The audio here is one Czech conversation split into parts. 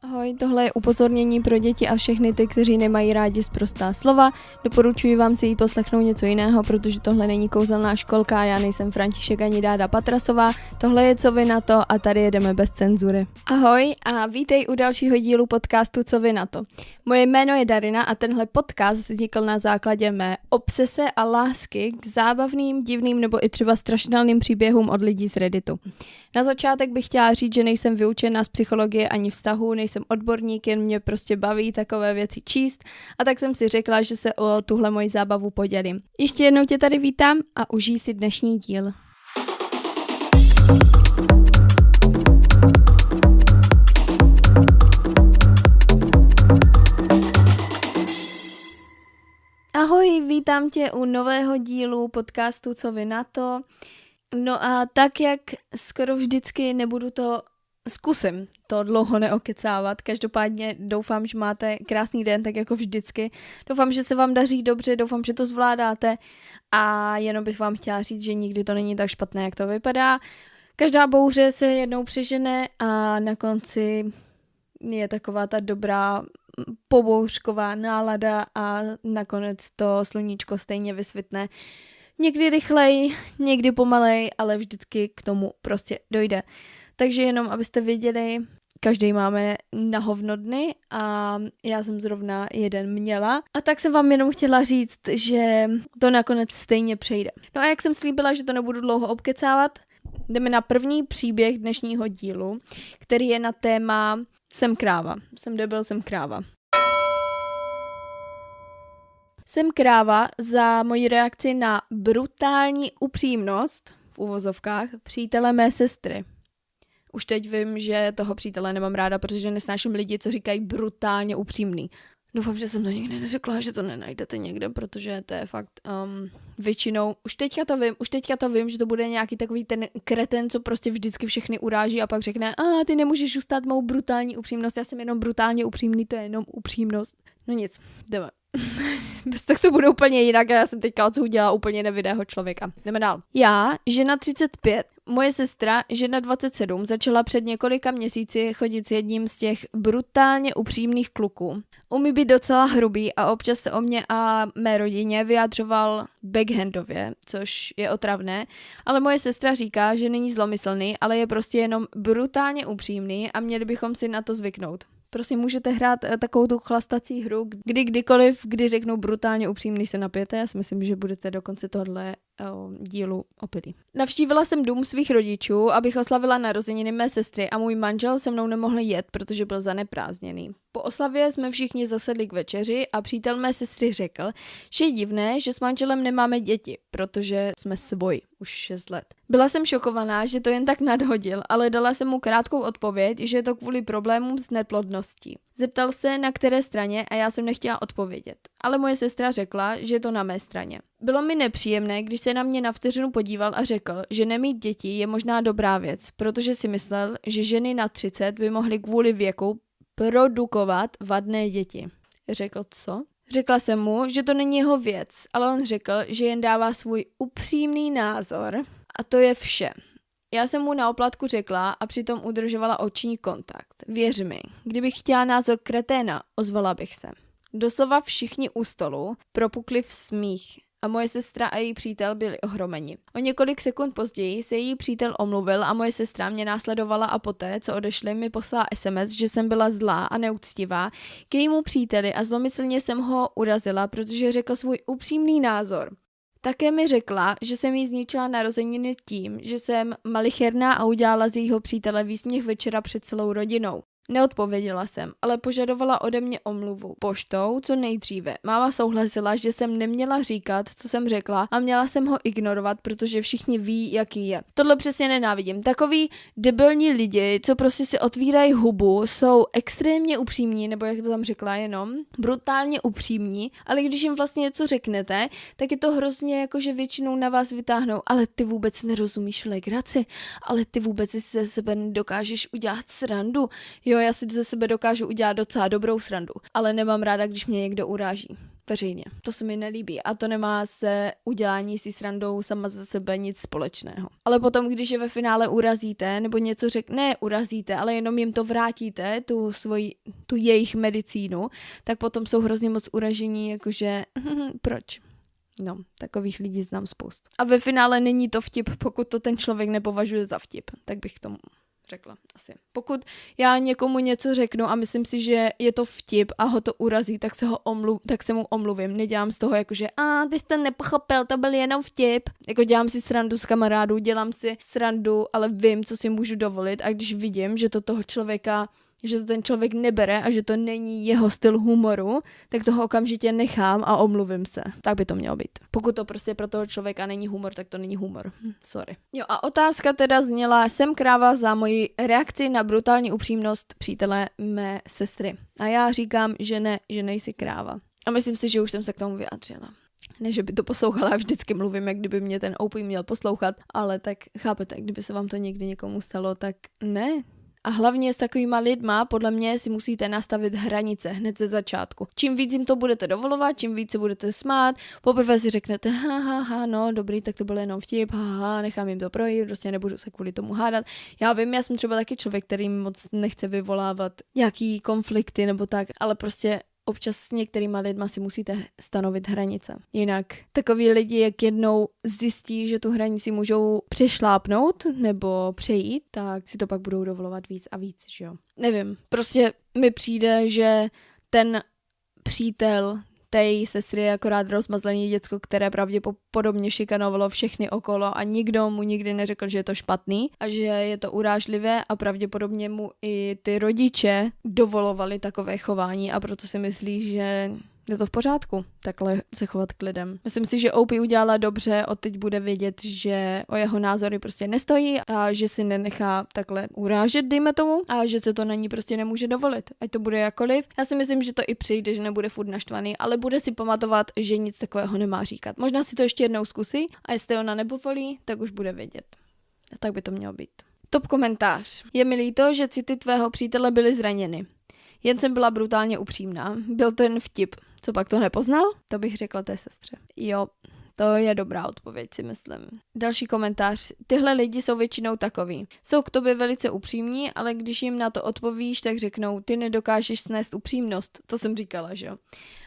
Ahoj, tohle je upozornění pro děti a všechny ty, kteří nemají rádi sprostá slova. Doporučuji vám si jít poslechnout něco jiného, protože tohle není kouzelná školka, já nejsem František ani Dáda Patrasová, tohle je Co vy na to a tady jedeme bez cenzury. Ahoj a vítej u dalšího dílu podcastu Co vy na to. Moje jméno je Darina a tenhle podcast vznikl na základě mé obsese a lásky k zábavným, divným nebo i třeba strašidelným příběhům od lidí z Redditu. Na začátek bych chtěla říct, že nejsem vyučená z psychologie ani vztahu, nejsem odborník, jen mě prostě baví takové věci číst a tak jsem si řekla, že se o tuhle moji zábavu podělím. Ještě jednou tě tady vítám a užij si dnešní díl. Ahoj, vítám tě u nového dílu podcastu Co vy na to. No a tak, jak skoro vždycky zkusím to dlouho neokecávat. Každopádně doufám, že máte krásný den, tak jako vždycky. Doufám, že se vám daří dobře, doufám, že to zvládáte a jenom bych vám chtěla říct, že nikdy to není tak špatné, jak to vypadá. Každá bouře se jednou přežene a na konci je taková ta dobrá pobouřková nálada a nakonec to sluníčko stejně vysvitne. Někdy rychleji, někdy pomalej, ale vždycky k tomu prostě dojde. Takže jenom, abyste věděli, každý máme na hovno dny a já jsem zrovna jeden měla. A tak jsem vám jenom chtěla říct, že to nakonec stejně přejde. No a jak jsem slíbila, že to nebudu dlouho obkecávat, jdeme na první příběh dnešního dílu, který je na téma Jsem kráva. Jsem debil, jsem kráva. Jsem kráva za moji reakci na brutální upřímnost, v uvozovkách, přítele mé sestry. Už teď vím, že toho přítele nemám ráda, protože nesnáším lidi, co říkají brutálně upřímný. Doufám, že jsem to nikdy neřekla, že to nenajdete někde, protože to je fakt většinou, už teďka to vím, že to bude nějaký takový ten kreten, co prostě vždycky všechny uráží a pak řekne, ty nemůžeš ustát mou brutální upřímnost, já jsem jenom brutálně upřímný, to je jenom upřímnost. No nic, jdeme. Tak to bude úplně jinak a já jsem teďka odsoudila úplně nevidého člověka. Jdeme dál. Já, žena 35, moje sestra, žena 27, začala před několika měsíci chodit s jedním z těch brutálně upřímných kluků. Umí být docela hrubý a občas se o mě a mé rodině vyjádřoval backhandově, což je otravné, ale moje sestra říká, že není zlomyslný, ale je prostě jenom brutálně upřímný a měli bychom si na to zvyknout. Prosím, můžete hrát takovou tu chlastací hru, kdykoliv, kdy řeknu brutálně upřímný, se napijete. Já si myslím, že budete do konce tohle dílu opilí. Navštívila jsem dům svých rodičů, abych oslavila narozeniny mé sestry a můj manžel se mnou nemohl jet, protože byl zaneprázdněný. Po oslavě jsme všichni zasedli k večeři a přítel mé sestry řekl, že je divné, že s manželem nemáme děti, protože jsme svoji už 6 let. Byla jsem šokovaná, že to jen tak nadhodil, ale dala jsem mu krátkou odpověď, že je to kvůli problémům s neplodností. Zeptal se, na které straně a já jsem nechtěla odpovědět, ale moje sestra řekla, že je to na mé straně. Bylo mi nepříjemné, když se na mě na vteřinu podíval a řekl, že nemít děti je možná dobrá věc, protože si myslel, že ženy na 30 by mohly kvůli věku produkovat vadné děti. Řekl co? Řekla jsem mu, že to není jeho věc, ale on řekl, že jen dává svůj upřímný názor a to je vše. Já jsem mu na oplatku řekla a přitom udržovala oční kontakt. Věř mi, kdybych chtěla názor kreténa, ozvala bych se. Doslova všichni u stolu propukli v smích a moje sestra a její přítel byli ohromeni. O několik sekund později se její přítel omluvil a moje sestra mě následovala a poté, co odešli, mi poslala SMS, že jsem byla zlá a neúctivá k jejímu příteli a zlomyslně jsem ho urazila, protože řekl svůj upřímný názor. Také mi řekla, že jsem jí zničila narozeniny tím, že jsem malicherná a udělala z jejího přítele výsměch večera před celou rodinou. Neodpověděla jsem, ale požadovala ode mě omluvu poštou co nejdříve. Máma souhlasila, že jsem neměla říkat, co jsem řekla a měla jsem ho ignorovat, protože všichni ví, jaký je. Tohle přesně nenávidím. Takový debilní lidi, co prostě si otvírají hubu, jsou extrémně upřímní, nebo jak to tam řekla jenom, brutálně upřímní, ale když jim vlastně něco řeknete, tak je to hrozně jako, že většinou na vás vytáhnou, ale ty vůbec nerozumíš legraci, ale ty vůbec si ze sebe nedokážeš udělat srandu. Jo, já si ze sebe dokážu udělat docela dobrou srandu, ale nemám ráda, když mě někdo uráží. veřejně. To se mi nelíbí a to nemá se udělání si srandou sama za sebe nic společného. Ale potom, když je ve finále urazíte, nebo něco urazíte, ale jenom jim to vrátíte, tu jejich medicínu, tak potom jsou hrozně moc uražení, jakože proč? No, takových lidí znám spoustu. A ve finále není to vtip, pokud to ten člověk nepovažuje za vtip, tak bych tomu řekla asi. Pokud já někomu něco řeknu a myslím si, že je to vtip a ho to urazí, tak se mu omluvím. Nedělám z toho jakože ty jste nepochopil, to byl jenom vtip. Jako dělám si srandu z kamarádů, dělám si srandu, ale vím, co si můžu dovolit a když vidím, že to ten člověk nebere a že to není jeho styl humoru, tak toho okamžitě nechám a omluvím se. Tak by to mělo být. Pokud to prostě pro toho člověka není humor, tak to není humor. Sorry. Jo a otázka teda zněla, jsem kráva za moji reakci na brutální upřímnost přítele mé sestry. A já říkám, že ne, že nejsi kráva. A myslím si, že už jsem se k tomu vyjádřila. Ne, že by to poslouchala, já vždycky mluvím, jak kdyby mě ten OP měl poslouchat, ale tak chápete, kdyby se vám to někdy někomu stalo, tak ne. A hlavně s takovýma lidma, podle mě si musíte nastavit hranice hned ze začátku. Čím víc jim to budete dovolovat, čím víc se budete smát, poprvé si řeknete, no dobrý, tak to byl jenom vtip, nechám jim to projít, prostě nebudu se kvůli tomu hádat. Já vím, já jsem třeba taky člověk, který moc nechce vyvolávat nějaký konflikty nebo tak, ale prostě občas s některýma lidma si musíte stanovit hranice. Jinak takoví lidi, jak jednou zjistí, že tu hranici můžou přešlápnout nebo přejít, tak si to pak budou dovolovat víc a víc, že jo. Nevím, prostě mi přijde, že ten přítel té její sestry je akorát rozmazlený děcko, které pravděpodobně šikanovalo všechny okolo a nikdo mu nikdy neřekl, že je to špatný a že je to urážlivé a pravděpodobně mu i ty rodiče dovolovali takové chování a proto si myslí, že je to v pořádku takhle se chovat k lidem. Myslím si, že Opie udělala dobře, odteď bude vědět, že o jeho názory prostě nestojí a že si nenechá takhle urážet, dejme tomu, a že se to na ní prostě nemůže dovolit. Ať to bude jakoliv. Já si myslím, že to i přijde, že nebude furt naštvaný, ale bude si pamatovat, že nic takového nemá říkat. Možná si to ještě jednou zkusí a jestli ona nepovolí, tak už bude vědět. A tak by to mělo být. Top komentář. Je mi líto, že city tvého přítele byly zraněny. Jen jsem byla brutálně upřímná. Byl to jen vtip. Co pak to nepoznal? To bych řekla té sestře. Jo, to je dobrá odpověď, si myslím. Další komentář. Tyhle lidi jsou většinou takový. Jsou k tobě velice upřímní, ale když jim na to odpovíš, tak řeknou, ty nedokážeš snést upřímnost. To jsem říkala, že jo?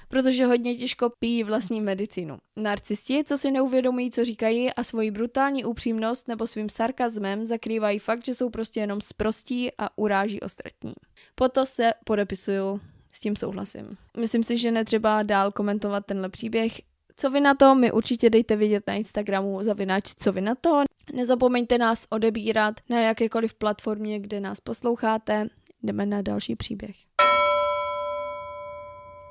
Protože hodně těžko pijí vlastní medicínu. Narcisti, co si neuvědomují, co říkají a svoji brutální upřímnost nebo svým sarkazmem zakrývají fakt, že jsou prostě jenom sprostí a uráží ostatní. Proto se podepisuju, s tím souhlasím. Myslím si, že netřeba dál komentovat tenhle příběh. Co vy na to? Mi určitě dejte vědět na Instagramu co vy na to. Nezapomeňte nás odebírat na jakékoliv platformě, kde nás posloucháte. Jdeme na další příběh.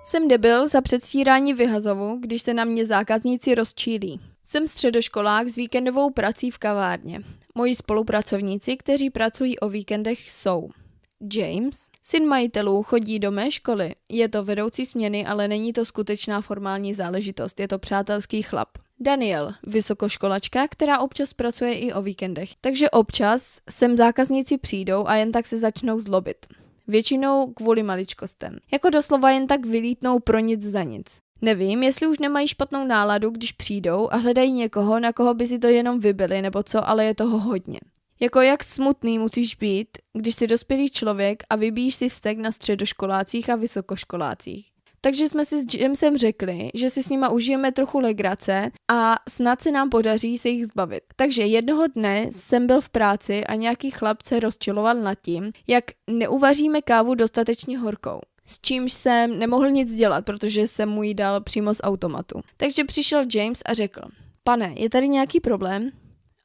Jsem debil za předstírání vyhazovu, když se na mě zákazníci rozčílí. Jsem středoškolák s víkendovou prací v kavárně. Moji spolupracovníci, kteří pracují o víkendech, jsou James, syn majitelů, chodí do mé školy. Je to vedoucí směny, ale není to skutečná formální záležitost, je to přátelský chlap. Daniel, vysokoškolačka, která občas pracuje i o víkendech. Takže občas sem zákazníci přijdou a jen tak se začnou zlobit. Většinou kvůli maličkostem. Jako doslova jen tak vylítnou pro nic za nic. Nevím, jestli už nemají špatnou náladu, když přijdou a hledají někoho, na koho by si to jenom vybili, nebo co, ale je toho hodně. Jako jak smutný musíš být, když jsi dospělý člověk a vybíjíš si vztek na středoškolácích a vysokoškolácích. Takže jsme si s Jamesem řekli, že si s nima užijeme trochu legrace a snad se nám podaří se jich zbavit. Takže jednoho dne jsem byl v práci a nějaký chlapce rozčiloval nad tím, jak neuvaříme kávu dostatečně horkou. S čímž jsem nemohl nic dělat, protože jsem mu ji dal přímo z automatu. Takže přišel James a řekl, pane, je tady nějaký problém?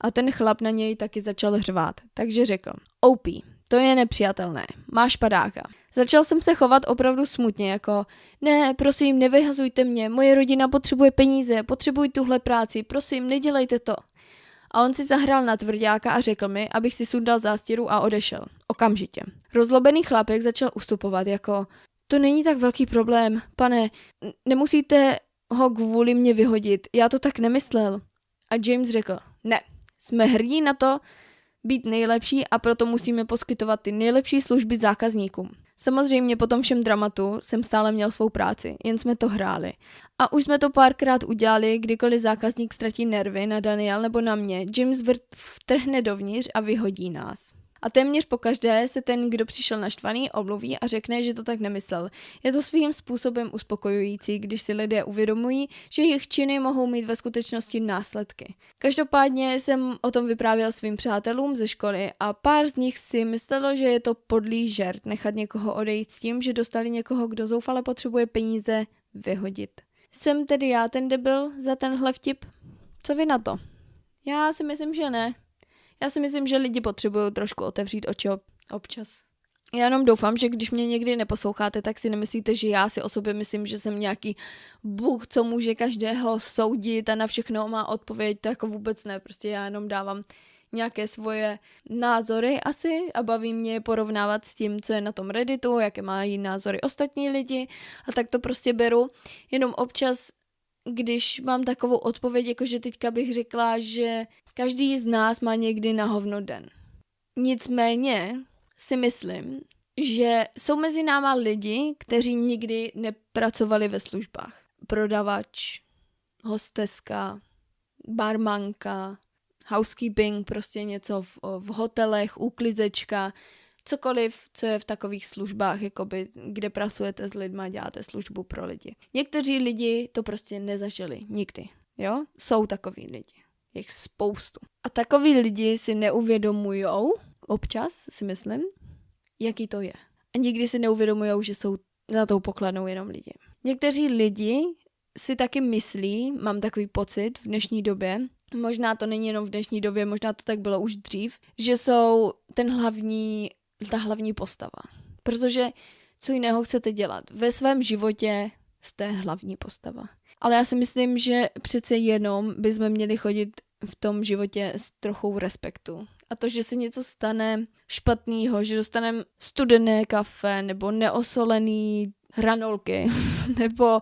A ten chlap na něj taky začal řvát, takže řekl, OP, to je nepřijatelné, máš padáka. Začal jsem se chovat opravdu smutně, jako, ne, prosím, nevyhazujte mě, moje rodina potřebuje peníze, potřebuji tuhle práci, prosím, nedělejte to. A on si zahrál na tvrďáka a řekl mi, abych si sundal zástěru a odešel. Okamžitě. Rozlobený chlapek začal ustupovat, jako, to není tak velký problém, pane, nemusíte ho kvůli mě vyhodit, já to tak nemyslel. A James řekl, ne, jsme hrdí na to být nejlepší a proto musíme poskytovat ty nejlepší služby zákazníkům. Samozřejmě po tom všem dramatu jsem stále měl svou práci, jen jsme to hráli. A už jsme to párkrát udělali, kdykoliv zákazník ztratí nervy na Daniel nebo na mě, James vtrhne dovnitř a vyhodí nás. A téměř pokaždé se ten, kdo přišel naštvaný, omluví a řekne, že to tak nemyslel. Je to svým způsobem uspokojující, když si lidé uvědomují, že jejich činy mohou mít ve skutečnosti následky. Každopádně jsem o tom vyprávěl svým přátelům ze školy a pár z nich si myslelo, že je to podlý žert nechat někoho odejít s tím, že dostali někoho, kdo zoufale potřebuje peníze, vyhodit. Jsem tedy já ten debil za tenhle vtip? Co vy na to? Já si myslím, že ne. Já si myslím, že lidi potřebují trošku otevřít oči občas. Já jenom doufám, že když mě někdy neposloucháte, tak si nemyslíte, že já si o sobě myslím, že jsem nějaký bůh, co může každého soudit a na všechno má odpověď. To jako vůbec ne, prostě já jenom dávám nějaké svoje názory asi a baví mě porovnávat s tím, co je na tom Redditu, jaké mají názory ostatní lidi a tak to prostě beru. Jenom občas, když mám takovou odpověď, jakože teďka bych řekla, že každý z nás má někdy na hovno den. Nicméně si myslím, že jsou mezi náma lidi, kteří nikdy nepracovali ve službách. Prodavač, hosteska, barmanka, housekeeping, prostě něco v hotelech, úklizečka, cokoliv, co je v takových službách, jakoby, kde pracujete s lidma, děláte službu pro lidi. Někteří lidi to prostě nezažili nikdy, jo? Jsou takový lidi, je jich spoustu. A takový lidi si neuvědomujou, občas si myslím, jaký to je. A nikdy si neuvědomujou, že jsou za tou pokladnou jenom lidi. Někteří lidi si taky myslí, mám takový pocit v dnešní době, možná to není jenom v dnešní době, možná to tak bylo už dřív, že jsou ta hlavní postava. Protože co jiného chcete dělat? Ve svém životě jste hlavní postava. Ale já si myslím, že přece jenom bychom měli chodit v tom životě s trochou respektu. A to, že se něco stane špatného, že dostaneme studené kafe nebo neosolený hranolky, nebo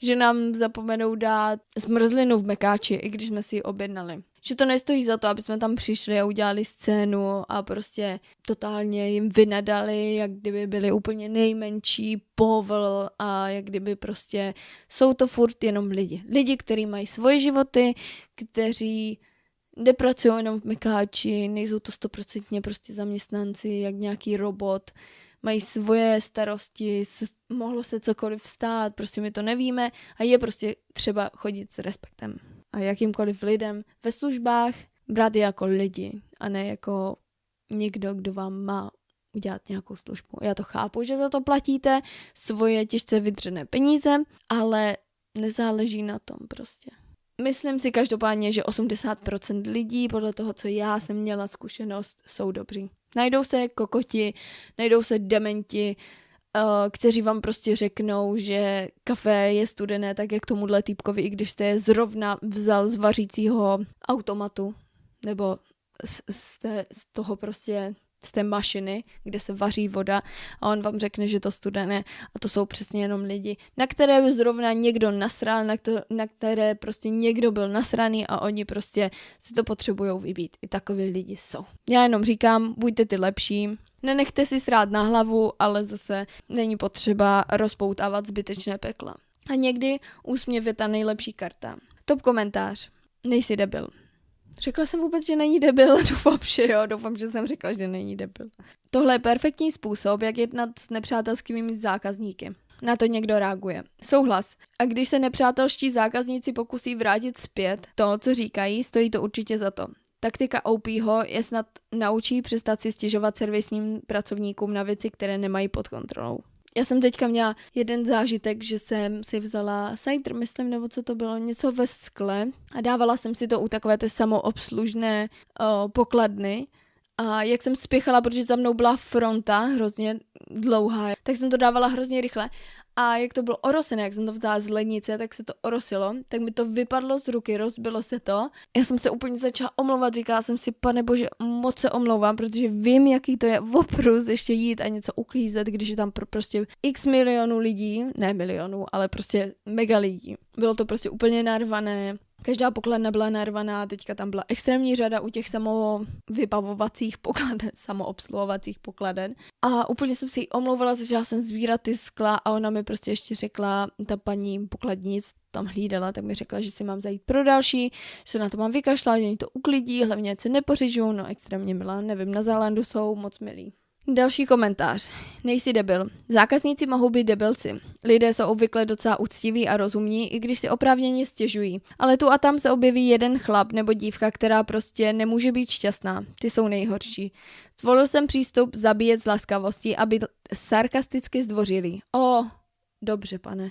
že nám zapomenou dát zmrzlinu v Mekáči, i když jsme si ji objednali. Že to nestojí za to, aby jsme tam přišli a udělali scénu a prostě totálně jim vynadali, jak kdyby byli úplně nejmenší povl a jak kdyby prostě jsou to furt jenom lidi. Lidi, kteří mají svoje životy, kteří nepracují jenom v Mekáči, nejsou to 100% prostě zaměstnanci, jak nějaký robot, mají svoje starosti, mohlo se cokoliv stát, prostě my to nevíme a je prostě třeba chodit s respektem. A jakýmkoliv lidem ve službách brát je jako lidi a ne jako někdo, kdo vám má udělat nějakou službu. Já to chápu, že za to platíte svoje těžce vydřené peníze, ale nezáleží na tom prostě. Myslím si každopádně, že 80% lidí, podle toho, co já jsem měla zkušenost, jsou dobří. Najdou se kokoti, najdou se dementi, kteří vám prostě řeknou, že kafe je studené, tak jak tomuhle týpkovi, i když jste je zrovna vzal z vařícího automatu, nebo z toho prostě z té mašiny, kde se vaří voda a on vám řekne, že to studené a to jsou přesně jenom lidi, na které by zrovna někdo nasral, na které prostě někdo byl nasraný a oni prostě si to potřebujou vybít. I takový lidi jsou. Já jenom říkám, buďte ty lepší, nenechte si srát na hlavu, ale zase není potřeba rozpoutávat zbytečné pekla. A někdy úsměv je ta nejlepší karta. Top komentář. Nejsi debil. Řekla jsem vůbec, že není debil? Doufám, že jsem řekla, že není debil. Tohle je perfektní způsob, jak jednat s nepřátelskými zákazníky. Na to někdo reaguje. Souhlas. A když se nepřátelští zákazníci pokusí vrátit zpět to, co říkají, stojí to určitě za to. Taktika OPho je snad naučí přestat si stěžovat servisním pracovníkům na věci, které nemají pod kontrolou. Já jsem teďka měla jeden zážitek, že jsem si vzala cider, myslím, nebo co to bylo, něco ve skle a dávala jsem si to u takové té samoobslužné pokladny a jak jsem spěchala, protože za mnou byla fronta hrozně dlouhá, tak jsem to dávala hrozně rychle a jak to bylo orosené, jak jsem to vzala z lednice, tak se to orosilo, tak mi to vypadlo z ruky, rozbilo se to. Já jsem se úplně začala omlouvat, říkala jsem si, pane bože, moc se omlouvám, protože vím, jaký to je oprus ještě jít a něco uklízet, když je tam prostě x milionů lidí, ne milionů, ale prostě mega lidí. Bylo to prostě úplně narvané, Každá pokladna byla narvaná, teďka tam byla extrémní řada u těch samovybavovacích pokladen, samoobsluhovacích pokladen. A úplně jsem si jí omlouvala, začala jsem sbírat ty skla a ona mi prostě ještě řekla, ta paní pokladnic tam hlídala, tak mi řekla, že si mám zajít pro další, že se na to mám vykašlat, že oni to uklidí, hlavně ať se nepořižou, no extrémně milá, nevím, na Zélandu jsou moc milí. Další komentář. Nejsi debil. Zákazníci mohou být debilci. Lidé jsou obvykle docela úctiví a rozumní, i když si oprávněně stěžují. Ale tu a tam se objeví jeden chlap nebo dívka, která prostě nemůže být šťastná. Ty jsou nejhorší. Zvolil jsem přístup zabíjet z laskavosti a být sarkasticky zdvořilý. Dobře, pane.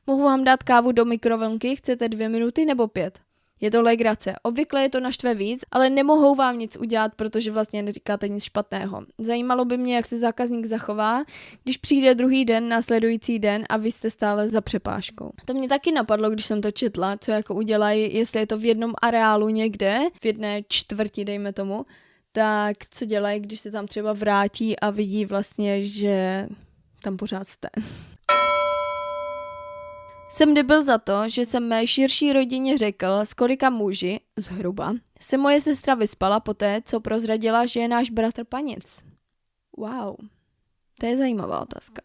Mohu vám dát kávu do mikrovlnky, chcete 2 minuty nebo 5? Je to legrace. Obvykle je to naštve víc, ale nemohou vám nic udělat, protože vlastně neříkáte nic špatného. Zajímalo by mě, jak se zákazník zachová, když přijde druhý den, následující den a vy jste stále za přepážkou. To mě taky napadlo, když jsem to četla, co jako udělají, jestli je to v jednom areálu někde, v jedné čtvrti, dejme tomu, tak co dělají, když se tam třeba vrátí a vidí vlastně, že tam pořád jste. Jsem debil za to, že jsem mé širší rodině řekl, s kolika muži, zhruba, se moje sestra vyspala poté, co prozradila, že je náš bratr Panic. Wow, to je zajímavá otázka.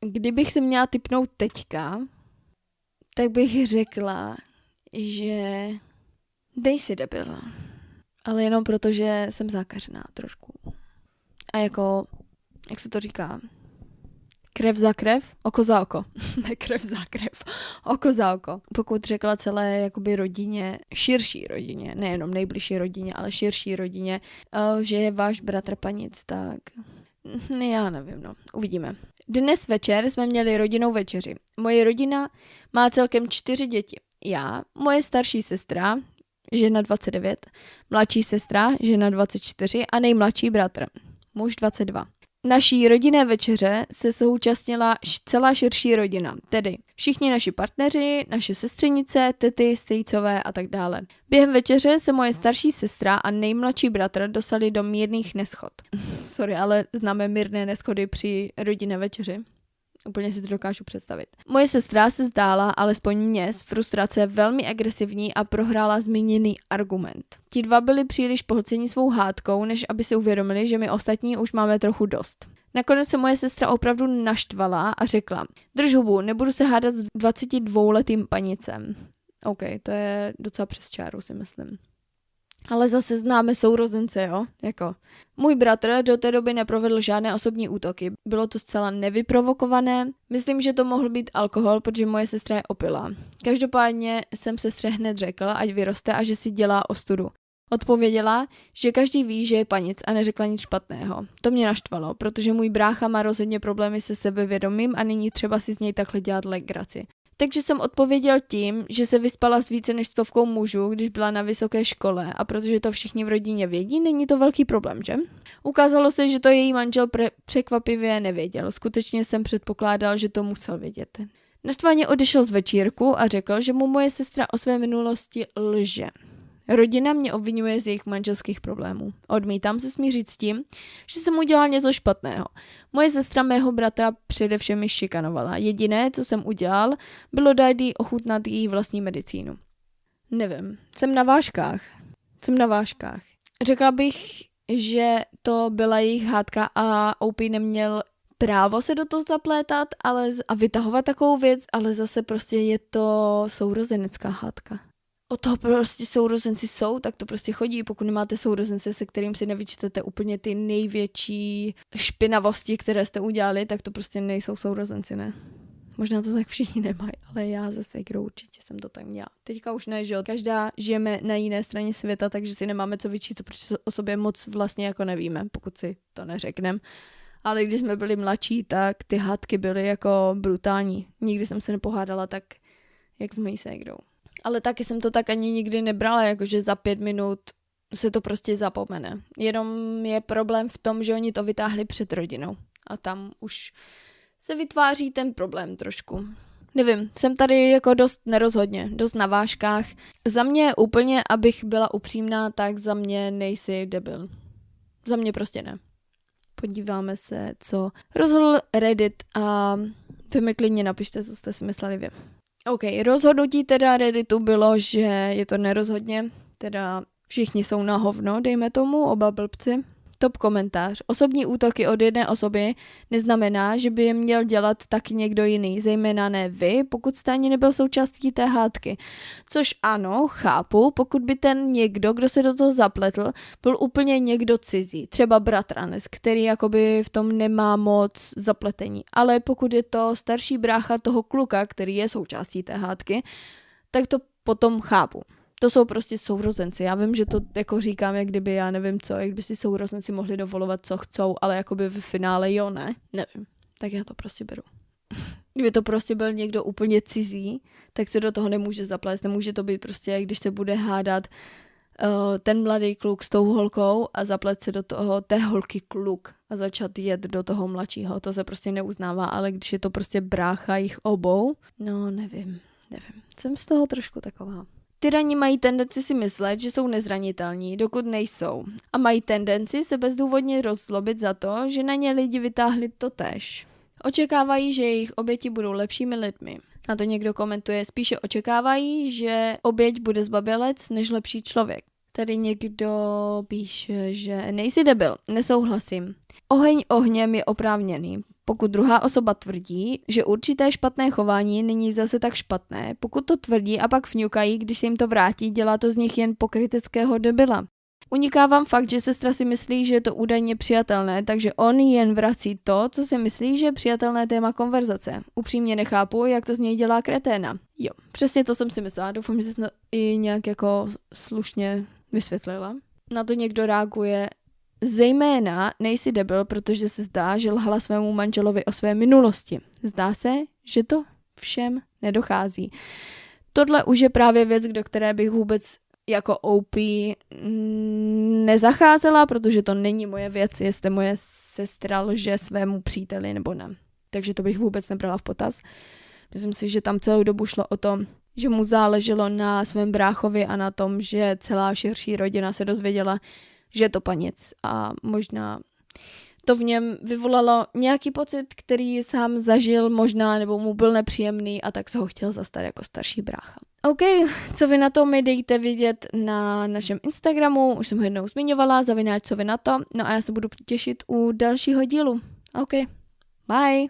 Kdybych se měla tipnout teďka, tak bych řekla, že dej si debil. Ale jenom proto, že jsem zákařená trošku. A jako, jak se to říká? Krev za krev, oko za oko. Ne krev za krev, oko za oko. Pokud řekla celé jakoby rodině, širší rodině, nejenom nejbližší rodině, ale širší rodině, že je váš bratr Panic, tak já nevím, no, uvidíme. Dnes večer jsme měli rodinnou večeři. Moje rodina má celkem 4 děti. Já, moje starší sestra, žena 29, mladší sestra, žena 24 a nejmladší bratr, muž 22. Naší rodinné večeře se současnila celá širší rodina, tedy všichni naši partneři, naše sestřenice, tety, strýcové a tak dále. Během večeře se moje starší sestra a nejmladší bratr dostali do mírných neschod. Sorry, ale známe mírné neschody při rodinné večeři. Úplně si to dokážu představit. Moje sestra se zdála, alespoň mně, z frustrace velmi agresivní a prohrála zmíněný argument. Ti dva byli příliš pohlceni svou hádkou, než aby si uvědomili, že my ostatní už máme trochu dost. Nakonec se moje sestra opravdu naštvala a řekla: drž hubu, nebudu se hádat s 22letým Panicem. OK, to je docela přes čáru, si myslím. Ale zase známe sourozence, jo? Jako. Můj bratr do té doby neprovedl žádné osobní útoky. Bylo to zcela nevyprovokované. Myslím, že to mohl být alkohol, protože moje sestra je opilá. Každopádně jsem sestře hned řekla, ať vyroste a že si dělá ostudu. Odpověděla, že každý ví, že je Panic a neřekla nic špatného. To mě naštvalo, protože můj brácha má rozhodně problémy se sebevědomím a není třeba si z něj takhle dělat legraci. Takže jsem odpověděl tím, že se vyspala s více než 100 mužů, když byla na vysoké škole a protože to všichni v rodině vědí, není to velký problém, že? Ukázalo se, že to její manžel překvapivě nevěděl. Skutečně jsem předpokládal, že to musel vědět. Naštvaně odešel z večírku a řekl, že mu moje sestra o své minulosti lže. Rodina mě obvinuje z jejich manželských problémů. Odmítám se smířit s tím, že jsem udělal něco špatného. Moje sestra mého bratra především mi šikanovala. Jediné, co jsem udělal, bylo dát jí ochutnat její vlastní medicínu. Nevím, jsem na vážkách. Řekla bych, že to byla jejich hádka a OP neměl právo se do toho zaplétat a vytahovat takovou věc, ale zase prostě je to sourozenecká hádka. O toho prostě sourozenci jsou, tak to prostě chodí. Pokud nemáte sourozence, se kterým si nevyčtete úplně ty největší špinavosti, které jste udělali, tak to prostě nejsou sourozenci, ne? Možná to tak všichni nemají, ale já ze Sejgrou určitě jsem to tak měla. Teďka už ne, že jo? Každá žijeme na jiné straně světa, takže si nemáme co vyčítat, protože o sobě moc vlastně jako nevíme, pokud si to neřekneme. Ale když jsme byli mladší, tak ty hádky byly jako brutální. Nikdy jsem se nepohádala tak, jak s mojí Sejgrou. Ale taky jsem to tak ani nikdy nebrala, jakože za 5 minut se to prostě zapomene. Jenom je problém v tom, že oni to vytáhli před rodinou. A tam už se vytváří ten problém trošku. Nevím, jsem tady jako dost nerozhodně, dost na vážkách. Za mě úplně, abych byla upřímná, tak za mě nejsi debil. Za mě prostě ne. Podíváme se, co rozhodl Reddit a vy mi klidně napište, co jste si mysleli vy. OK, rozhodnutí teda Redditu bylo, že je to nerozhodně, teda všichni jsou na hovno, dejme tomu, oba blbci. Top komentář. Osobní útoky od jedné osoby neznamená, že by je měl dělat taky někdo jiný, zejména ne vy, pokud jste ani nebyl součástí té hádky. Což ano, chápu, pokud by ten někdo, kdo se do toho zapletl, byl úplně někdo cizí, třeba bratranec, který jakoby v tom nemá moc zapletení. Ale pokud je to starší brácha toho kluka, který je součástí té hádky, tak to potom chápu. To jsou prostě sourozenci. Já vím, že to jako říkám, jak kdyby já nevím co, jak by si sourozenci mohli dovolovat, co chcou, ale jakoby v finále jo, ne? Nevím. Tak já to prostě beru. Kdyby to prostě byl někdo úplně cizí, tak se do toho nemůže zaplést. Nemůže to být prostě, když se bude hádat ten mladý kluk s tou holkou a zaplet se do toho té holky kluk a začat jet do toho mladšího. To se prostě neuznává, ale když je to prostě brácha jich obou, no nevím. Jsem z toho trošku taková. Tyrani mají tendenci si myslet, že jsou nezranitelní, dokud nejsou. A mají tendenci se bezdůvodně rozzlobit za to, že na ně lidi vytáhli totéž. Očekávají, že jejich oběti budou lepšími lidmi. Na to někdo komentuje, spíše očekávají, že oběť bude zbabělec než lepší člověk. Tady někdo píše, že nejsi debil, nesouhlasím. Oheň ohněm je oprávněný. Pokud druhá osoba tvrdí, že určité špatné chování není zase tak špatné, pokud to tvrdí a pak fňukají, když se jim to vrátí, dělá to z nich jen pokryteckého debila. Uniká vám fakt, že sestra si myslí, že je to údajně přijatelné, takže on jen vrací to, co si myslí, že je přijatelné téma konverzace. Upřímně nechápu, jak to z něj dělá kreténa. Jo, přesně to jsem si myslela, doufám, že jsem to i nějak jako slušně vysvětlila. Na to někdo reaguje, zejména nejsi debil, protože se zdá, že lhala svému manželovi o své minulosti. Zdá se, že to všem nedochází. Tohle už je právě věc, do které bych vůbec jako OP nezacházela, protože to není moje věc, jestli moje sestra lže svému příteli nebo ne. Takže to bych vůbec nebrala v potaz. Myslím si, že tam celou dobu šlo o to, že mu záleželo na svém bráchovi a na tom, že celá širší rodina se dozvěděla, že je to panic a možná to v něm vyvolalo nějaký pocit, který sám zažil možná, nebo mu byl nepříjemný a tak se ho chtěl zastat jako starší brácha. OK, co vy na to mi dejte vědět na našem Instagramu, už jsem ho jednou zmiňovala, _, co vy na to, no a já se budu těšit u dalšího dílu. OK, bye!